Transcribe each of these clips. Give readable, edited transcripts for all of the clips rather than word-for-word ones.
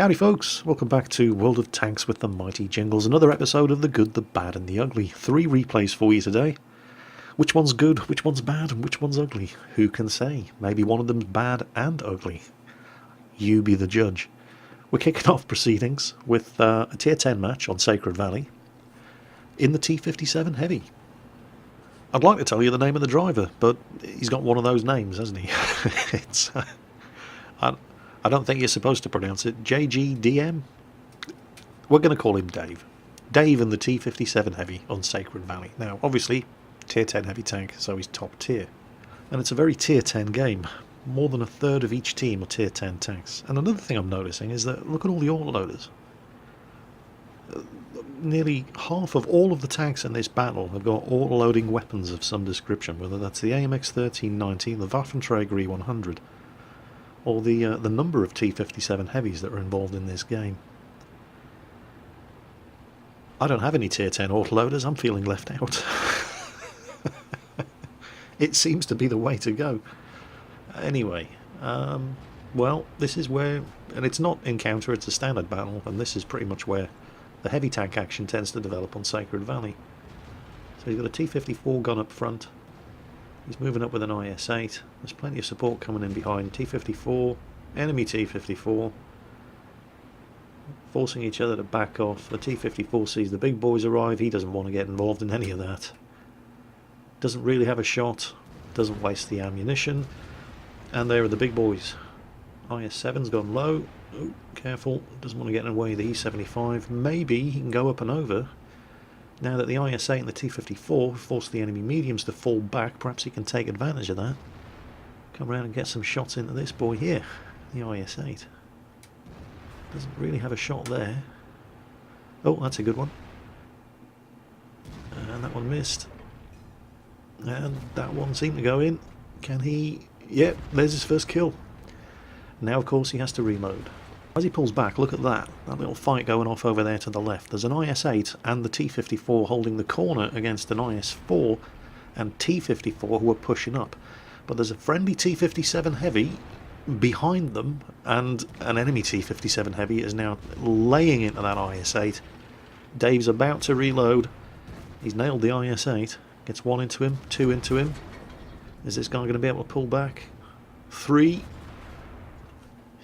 Howdy folks, welcome back to World of Tanks with the Mighty Jingles, another episode of The Good, the Bad and the Ugly. 3 replays for you today. Which one's good, which one's bad, and which one's ugly? Who can say? Maybe one of them's bad and ugly. You be the judge. We're kicking off proceedings with a tier 10 match on Sacred Valley in the T-57 Heavy. I'd like to tell you the name of the driver, but he's got one of those names, hasn't he? I don't think you're supposed to pronounce it. JGDM? We're going to call him Dave. Dave in the T-57 Heavy on Sacred Valley. Now, obviously, tier 10 heavy tank, so he's top tier. And it's a very tier 10 game. More than a third of each team are tier 10 tanks. And another thing I'm noticing is that, look at all the autoloaders. Nearly half of all of the tanks in this battle have got autoloading weapons of some description, whether that's the AMX 1390, the Waffenträger E100, or the number of T-57 heavies that are involved in this game. I don't have any tier 10 autoloaders, I'm feeling left out. It seems to be the way to go. Anyway, well, this is where, and it's not encounter, it's a standard battle, and this is pretty much where the heavy tank action tends to develop on Sacred Valley. So you've got a T-54 gun up front. He's moving up with an IS-8. There's plenty of support coming in behind. T-54, enemy T-54, forcing each other to back off. The T-54 sees the big boys arrive. He doesn't want to get involved in any of that. Doesn't really have a shot. Doesn't waste the ammunition. And there are the big boys. IS-7's gone low. Oh, careful. Doesn't want to get in the way of the E-75. Maybe he can go up and over. Now that the IS-8 and the T-54 force the enemy mediums to fall back, perhaps he can take advantage of that. Come around and get some shots into this boy here, the IS-8. Doesn't really have a shot there. Oh, that's a good one. And that one missed. And that one seemed to go in. Can he? Yep, there's his first kill. Now, of course, he has to reload. As he pulls back, look at that little fight going off over there to the left. There's an IS-8 and the T-54 holding the corner against an IS-4 and T-54 who are pushing up. But there's a friendly T-57 Heavy behind them, and an enemy T-57 Heavy is now laying into that IS-8. Dave's about to reload. He's nailed the IS-8. Gets 1 into him, 2 into him. Is this guy going to be able to pull back? 3.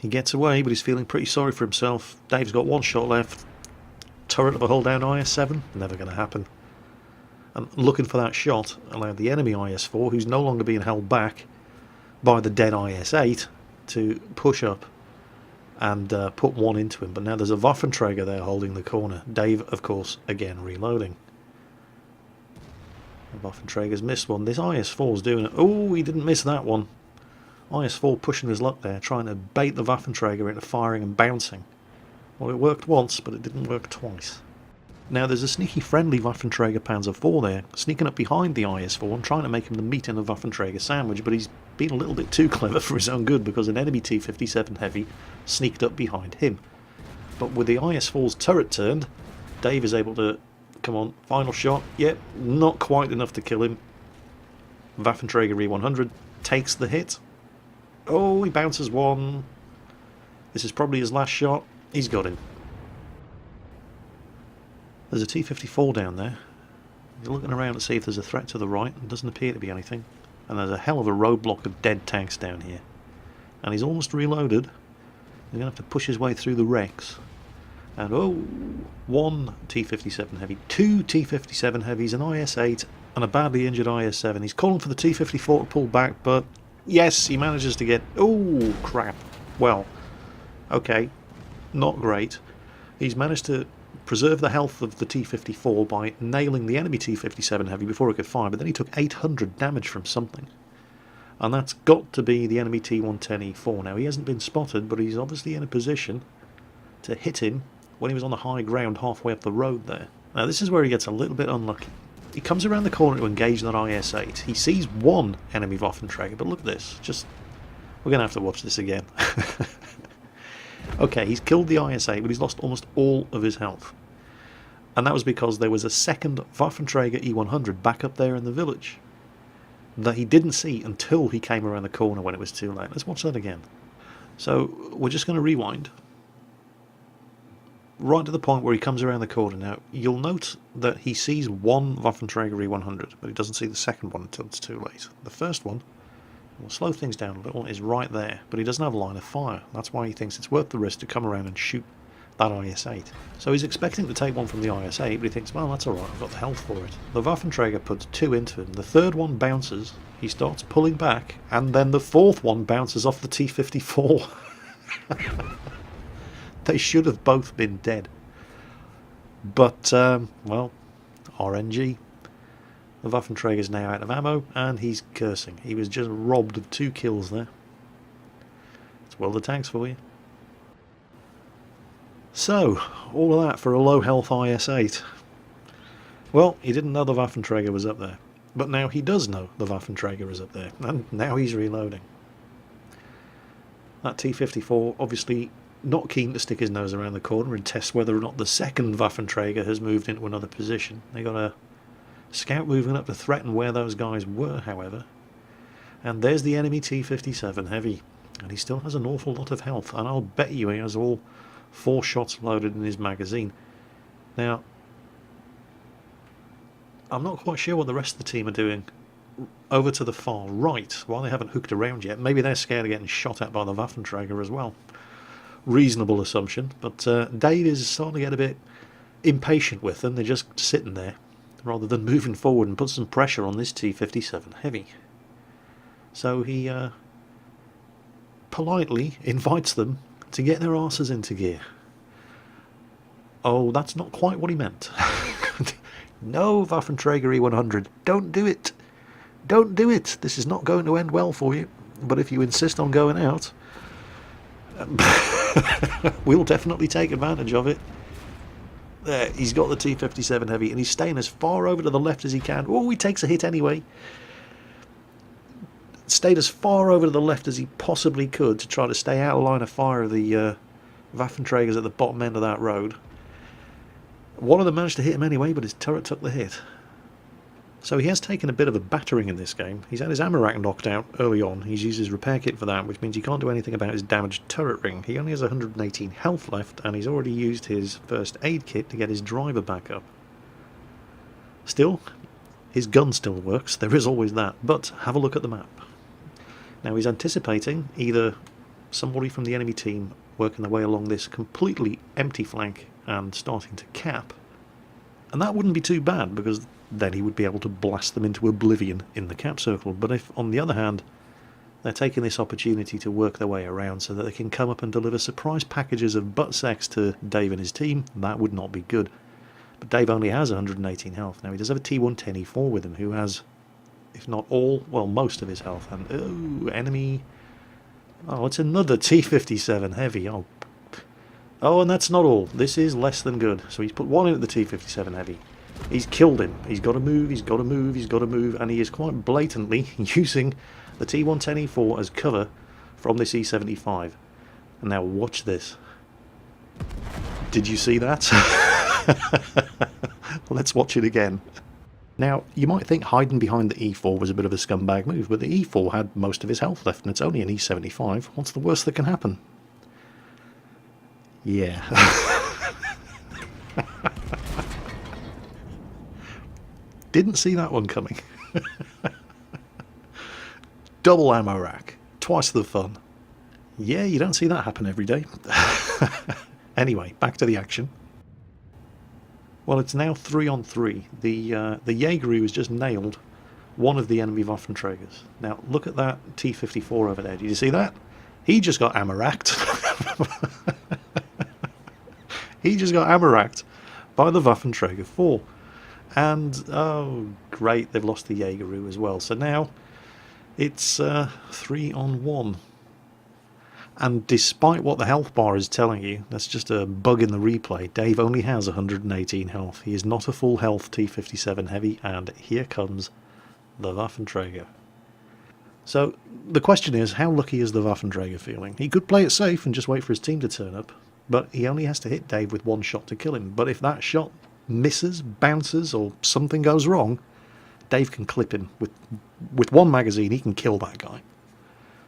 He gets away, but he's feeling pretty sorry for himself. Dave's got 1 shot left. Turret of a hull down IS-7? Never going to happen. And looking for that shot allowed the enemy IS-4, who's no longer being held back by the dead IS-8, to push up and put 1 into him. But now there's a Waffenträger there holding the corner. Dave, of course, again reloading. The Waffenträger's missed one. This IS-4's doing it. Oh, he didn't miss that one. IS-4 pushing his luck there, trying to bait the Waffenträger into firing and bouncing. Well, it worked once, but it didn't work twice. Now there's a sneaky friendly Waffenträger Panzer IV there, sneaking up behind the IS-4 and trying to make him the meat in the Waffenträger sandwich, but he's been a little bit too clever for his own good because an enemy T-57 Heavy sneaked up behind him. But with the IS-4's turret turned, Dave is able to, come on, final shot, yep, not quite enough to kill him. Waffenträger E100 takes the hit. Oh, he bounces 1. This is probably his last shot. He's got him. There's a T-54 down there. He's looking around to see if there's a threat to the right. There doesn't appear to be anything. And there's a hell of a roadblock of dead tanks down here. And he's almost reloaded. He's going to have to push his way through the wrecks. And oh, 1 T-57 Heavy, 2 T-57 Heavies, an IS-8 and a badly injured IS-7. He's calling for the T-54 to pull back, but yes, he manages to get... Oh, crap. Well, okay, not great. He's managed to preserve the health of the T-54 by nailing the enemy T-57 Heavy before it could fire, but then he took 800 damage from something. And that's got to be the enemy T-110E4. Now, he hasn't been spotted, but he's obviously in a position to hit him when he was on the high ground halfway up the road there. Now, this is where he gets a little bit unlucky. He comes around the corner to engage that IS-8. He sees 1 enemy Waffenträger, but look at this. We're going to have to watch this again. Okay, he's killed the IS-8, but he's lost almost all of his health. And that was because there was a second Waffenträger E100 back up there in the village that he didn't see until he came around the corner when it was too late. Let's watch that again. So we're just going to rewind. right to the point where he comes around the corner. Now, you'll note that he sees one Waffenträger E100, but he doesn't see the second one until it's too late. The first one, will slow things down a little, is right there, but he doesn't have a line of fire. That's why he thinks it's worth the risk to come around and shoot that IS-8. So he's expecting to take one from the IS-8, but he thinks, well, that's alright, I've got the health for it. The Waffenträger puts 2 into him, the third one bounces, he starts pulling back, and then the fourth one bounces off the T-54. They should have both been dead. But, well, RNG. The Waffenträger's now out of ammo, and he's cursing. He was just robbed of 2 kills there. It's World of Tanks for you. So, all of that for a low health IS-8. Well, he didn't know the Waffenträger was up there. But now he does know the Waffenträger is up there, and now he's reloading. That T-54 obviously not keen to stick his nose around the corner and test whether or not the second Waffenträger has moved into another position. They got a scout moving up to threaten where those guys were, however. And there's the enemy T-57 heavy, and he still has an awful lot of health, and I'll bet you he has all 4 shots loaded in his magazine. Now, I'm not quite sure what the rest of the team are doing over to the far right, while they haven't hooked around yet. Maybe they're scared of getting shot at by the Waffenträger as well. Reasonable assumption, but Dave is starting to get a bit impatient with them. They're just sitting there, rather than moving forward and put some pressure on this T-57 heavy. So he politely invites them to get their arses into gear. Oh, that's not quite what he meant. No, Waffenträger E100, don't do it. Don't do it. This is not going to end well for you. But if you insist on going out, we'll definitely take advantage of it. There, he's got the T-57 heavy, and he's staying as far over to the left as he can. Oh, he takes a hit anyway. Stayed as far over to the left as he possibly could to try to stay out of line of fire of the Waffenträgers at the bottom end of that road. One of them managed to hit him anyway, but his turret took the hit. So he has taken a bit of a battering in this game. He's had his ammo rack knocked out early on. He's used his repair kit for that, which means he can't do anything about his damaged turret ring. He only has 118 health left, and he's already used his first aid kit to get his driver back up. Still, his gun still works. There is always that. But have a look at the map. Now he's anticipating either somebody from the enemy team working their way along this completely empty flank and starting to cap. And that wouldn't be too bad, because then he would be able to blast them into oblivion in the cap circle. But if, on the other hand, they're taking this opportunity to work their way around so that they can come up and deliver surprise packages of butt sex to Dave and his team, that would not be good. But Dave only has 118 health. Now he does have a T110E4 with him, who has, if not all, well, most of his health. And, oh, enemy... Oh, it's another T-57 heavy. Oh, and that's not all. This is less than good. So he's put one into the T-57 heavy. He's killed him. He's got to move, he's got to move, he's got to move, and he is quite blatantly using the T110E4 as cover from this E75. And now watch this. Did you see that? Let's watch it again. Now, you might think hiding behind the E4 was a bit of a scumbag move, but the E4 had most of his health left, and it's only an E75. What's the worst that can happen? Yeah. Didn't see that one coming. Double ammo rack. Twice the fun. Yeah, you don't see that happen every day. Anyway, back to the action. Well, it's now 3-on-3. The Jaeger has just nailed one of the enemy Waffenträgers. Now, look at that T-54 over there. Did you see that? He just got ammo racked. He just got ammo racked by the Waffenträger 4. And, oh, great, they've lost the Jaeger as well. So now it's 3-on-1. And despite what the health bar is telling you, that's just a bug in the replay, Dave only has 118 health. He is not a full health T-57 heavy, and here comes the Waffenträger. So the question is, how lucky is the Waffenträger feeling? He could play it safe and just wait for his team to turn up, but he only has to hit Dave with one shot to kill him. But if that shot misses, bounces, or something goes wrong, Dave can clip him. With one magazine, he can kill that guy.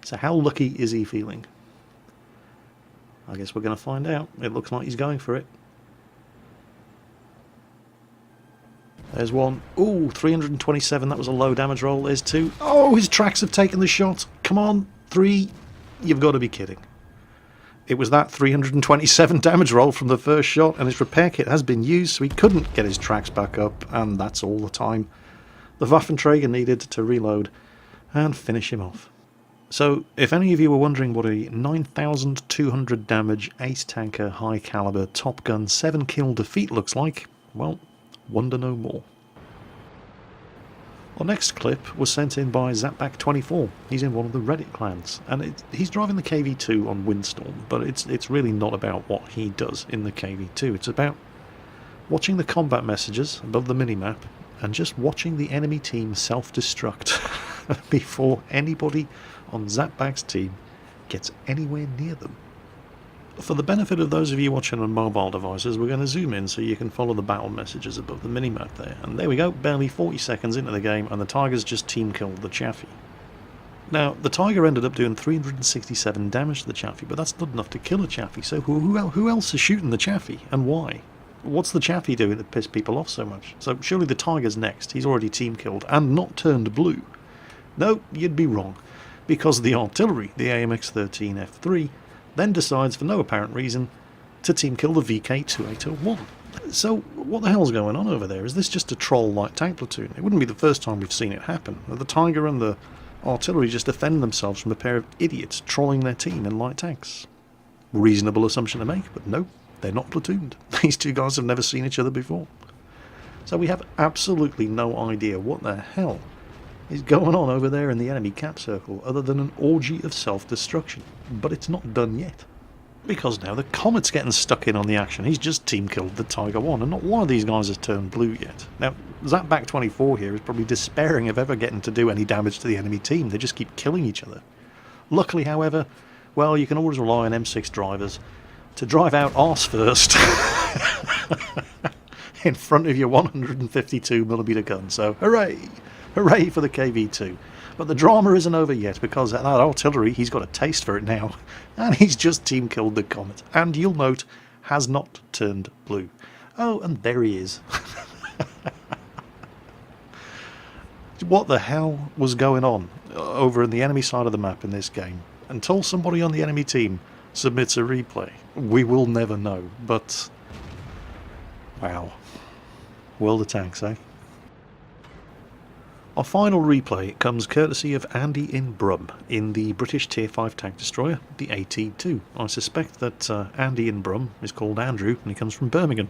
So how lucky is he feeling? I guess we're going to find out. It looks like he's going for it. There's one. Ooh, 327. That was a low damage roll. There's two. Oh, his tracks have taken the shot. Come on. 3. You've got to be kidding. It was that 327 damage roll from the first shot, and his repair kit has been used, so he couldn't get his tracks back up, and that's all the time the Waffenträger needed to reload and finish him off. So, if any of you were wondering what a 9,200 damage ace tanker high caliber Top Gun 7 kill defeat looks like, well, wonder no more. Our next clip was sent in by Zapback24. He's in one of the Reddit clans, and he's driving the KV2 on Windstorm, but it's really not about what he does in the KV2. It's about watching the combat messages above the minimap and just watching the enemy team self-destruct before anybody on Zapback's team gets anywhere near them. For the benefit of those of you watching on mobile devices, we're going to zoom in so you can follow the battle messages above the minimap there. And there we go, barely 40 seconds into the game, and the Tigers just team killed the Chaffee. Now, the Tiger ended up doing 367 damage to the Chaffee, but that's not enough to kill a Chaffee, so who else is shooting the Chaffee, and why? What's the Chaffee doing to piss people off so much? So surely the Tiger's next. He's already team killed, and not turned blue. No, you'd be wrong, because the artillery, the AMX-13F3, then decides for no apparent reason to team kill the VK-2801. So what the hell's going on over there? Is this just a troll light tank platoon? It wouldn't be the first time we've seen it happen. The Tiger and the artillery just defend themselves from a pair of idiots trolling their team in light tanks. Reasonable assumption to make, but no, they're not platooned. These two guys have never seen each other before. So we have absolutely no idea what the hell is going on over there in the enemy cap circle other than an orgy of self-destruction. But it's not done yet. Because now the Comet's getting stuck in on the action. He's just team killed the Tiger 1, and not one of these guys has turned blue yet. Now, Zapback24 here is probably despairing of ever getting to do any damage to the enemy team. They just keep killing each other. Luckily, however, well, you can always rely on M6 drivers to drive out arse first in front of your 152mm gun. So, hooray! Hooray for the KV2. But the drama isn't over yet, because that artillery, he's got a taste for it now, and he's just team killed the Comet, and you'll note, has not turned blue. Oh, and there he is. What the hell was going on over in the enemy side of the map in this game? Until somebody on the enemy team submits a replay, we will never know, but wow. World of Tanks, eh? Our final replay comes courtesy of Andy in Brum in the British Tier 5 tank destroyer, the AT2. I suspect that Andy in Brum is called Andrew and he comes from Birmingham,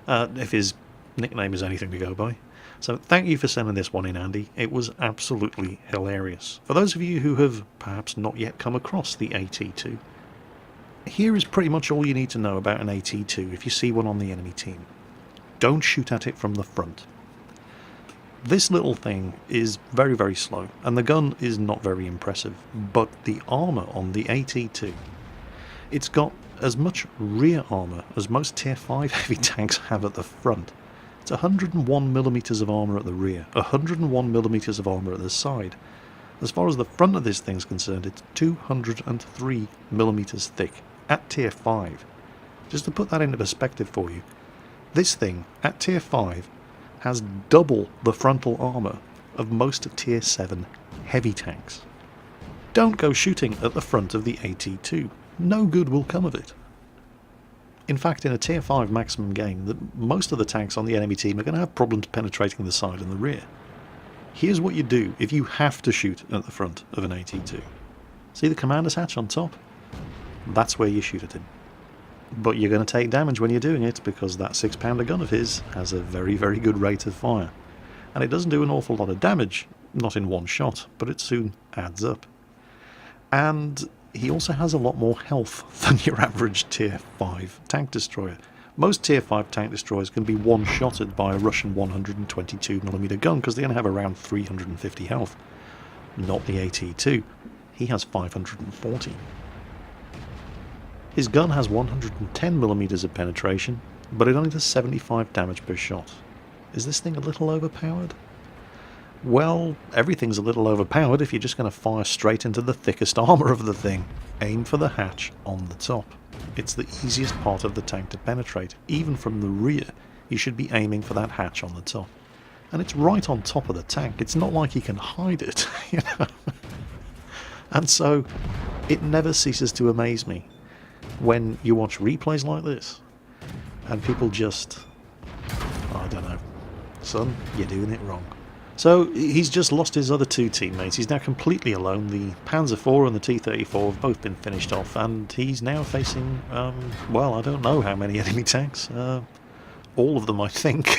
if his nickname is anything to go by. So thank you for sending this one in, Andy. It was absolutely hilarious. For those of you who have perhaps not yet come across the AT2, here is pretty much all you need to know about an AT2 if you see one on the enemy team. Don't shoot at it from the front. This little thing is very, very slow, and the gun is not very impressive, but the armour on the AT2, it's got as much rear armour as most Tier 5 heavy tanks have at the front. It's 101mm of armour at the rear, 101mm of armour at the side. As far as the front of this thing's concerned, it's 203mm thick, at Tier 5. Just to put that into perspective for you, this thing, at Tier 5, has double the frontal armour of most Tier 7 heavy tanks. Don't go shooting at the front of the AT2. No good will come of it. In fact, in a Tier 5 maximum game, most of the tanks on the enemy team are going to have problems penetrating the side and the rear. Here's what you do if you have to shoot at the front of an AT2. See the commander's hatch on top? That's where you shoot at him. But you're going to take damage when you're doing it, because that 6-pounder gun of his has a very, very good rate of fire. And it doesn't do an awful lot of damage, not in one shot, but it soon adds up. And he also has a lot more health than your average Tier 5 tank destroyer. Most Tier 5 tank destroyers can be one-shotted by a Russian 122mm gun, because they only have around 350 health. Not the AT2. He has 540. His gun has 110mm of penetration, but it only does 75 damage per shot. Is this thing a little overpowered? Well, everything's a little overpowered if you're just going to fire straight into the thickest armour of the thing. Aim for the hatch on the top. It's the easiest part of the tank to penetrate. Even from the rear, you should be aiming for that hatch on the top. And it's right on top of the tank. It's not like he can hide it, you know. And so it never ceases to amaze me when you watch replays like this and people just, I don't know, son, you're doing it wrong. So he's just lost his other two teammates. He's now completely alone. The Panzer IV and the T-34 have both been finished off, and he's now facing, well, I don't know how many enemy tanks. All of them, I think.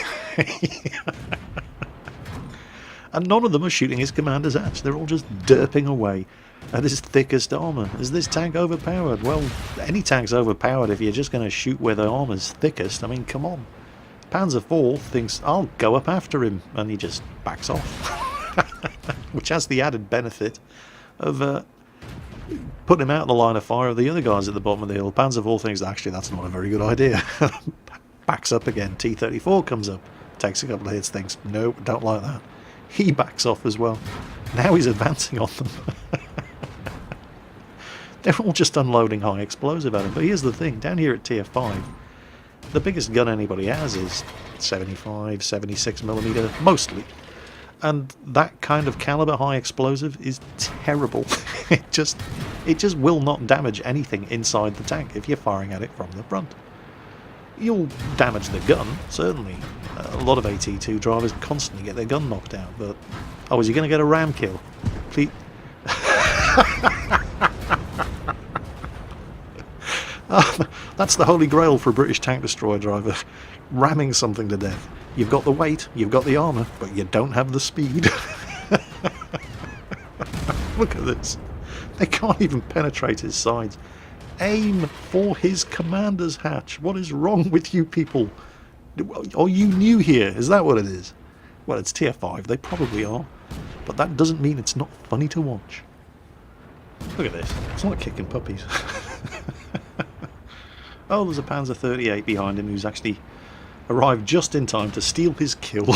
And none of them are shooting his commander's hatch. They're all just derping away at his thickest armour. Is this tank overpowered? Well, any tank's overpowered if you're just going to shoot where the armour's thickest. I mean, come on. Panzer IV thinks, I'll go up after him, and he just backs off. Which has the added benefit of putting him out of the line of fire of the other guys at the bottom of the hill. Panzer IV thinks, actually, that's not a very good idea. Backs up again. T-34 comes up, takes a couple of hits, thinks, no, don't like that. He backs off as well. Now he's advancing on them. They're all just unloading high explosive at him. But here's the thing, down here at tier 5, the biggest gun anybody has is 75, 76mm, mostly. And that kind of caliber high explosive is terrible. It just will not damage anything inside the tank if you're firing at it from the front. You'll damage the gun, certainly. A lot of AT2 drivers constantly get their gun knocked out, but... Oh, is he going to get a ram kill? Please... That's the holy grail for a British tank destroyer driver. Ramming something to death. You've got the weight, you've got the armour, but you don't have the speed. Look at this. They can't even penetrate his sides. Aim for his commander's hatch. What is wrong with you people? Are you new here? Is that what it is? Well, it's tier 5. They probably are. But that doesn't mean it's not funny to watch. Look at this. It's like kicking puppies. Oh, there's a Panzer 38 behind him who's actually arrived just in time to steal his kill.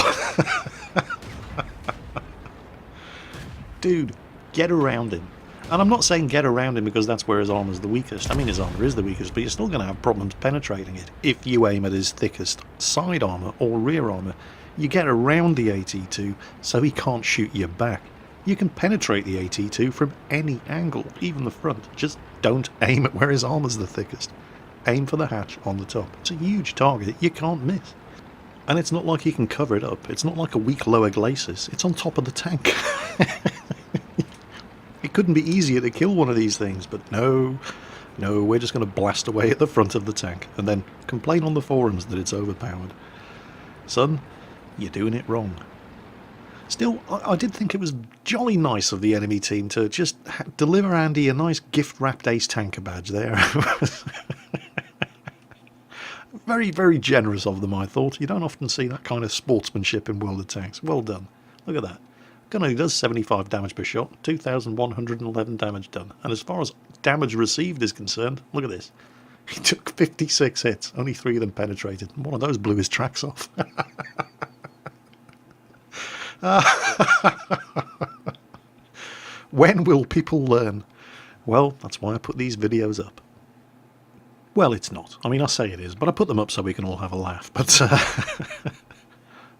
Dude, get around him. And I'm not saying get around him because that's where his armour's the weakest. I mean, his armour is the weakest, but you're still going to have problems penetrating it if you aim at his thickest side armour or rear armour. You get around the AT2 so he can't shoot you back. You can penetrate the AT2 from any angle, even the front. Just don't aim at where his armour's the thickest. Aim for the hatch on the top. It's a huge target, you can't miss. And it's not like you can cover it up. It's not like a weak lower glacis. It's on top of the tank. It couldn't be easier to kill one of these things, but no, we're just going to blast away at the front of the tank and then complain on the forums that it's overpowered. Son, you're doing it wrong. Still, I did think it was jolly nice of the enemy team to just deliver Andy a nice gift-wrapped ace tanker badge there. Very, very generous of them, I thought. You don't often see that kind of sportsmanship in World of Tanks. Well done. Look at that. Gun only does 75 damage per shot, 2,111 damage done. And as far as damage received is concerned, look at this. He took 56 hits, only 3 of them penetrated. One of those blew his tracks off. When will people learn? Well, that's why I put these videos up. Well, it's not. I mean, I say it is, but I put them up so we can all have a laugh. But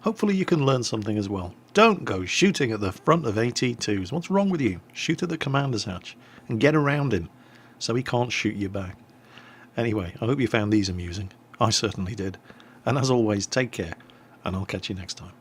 hopefully you can learn something as well. Don't go shooting at the front of AT2s. What's wrong with you? Shoot at the commander's hatch and get around him so he can't shoot you back. Anyway, I hope you found these amusing. I certainly did. And as always, take care, and I'll catch you next time.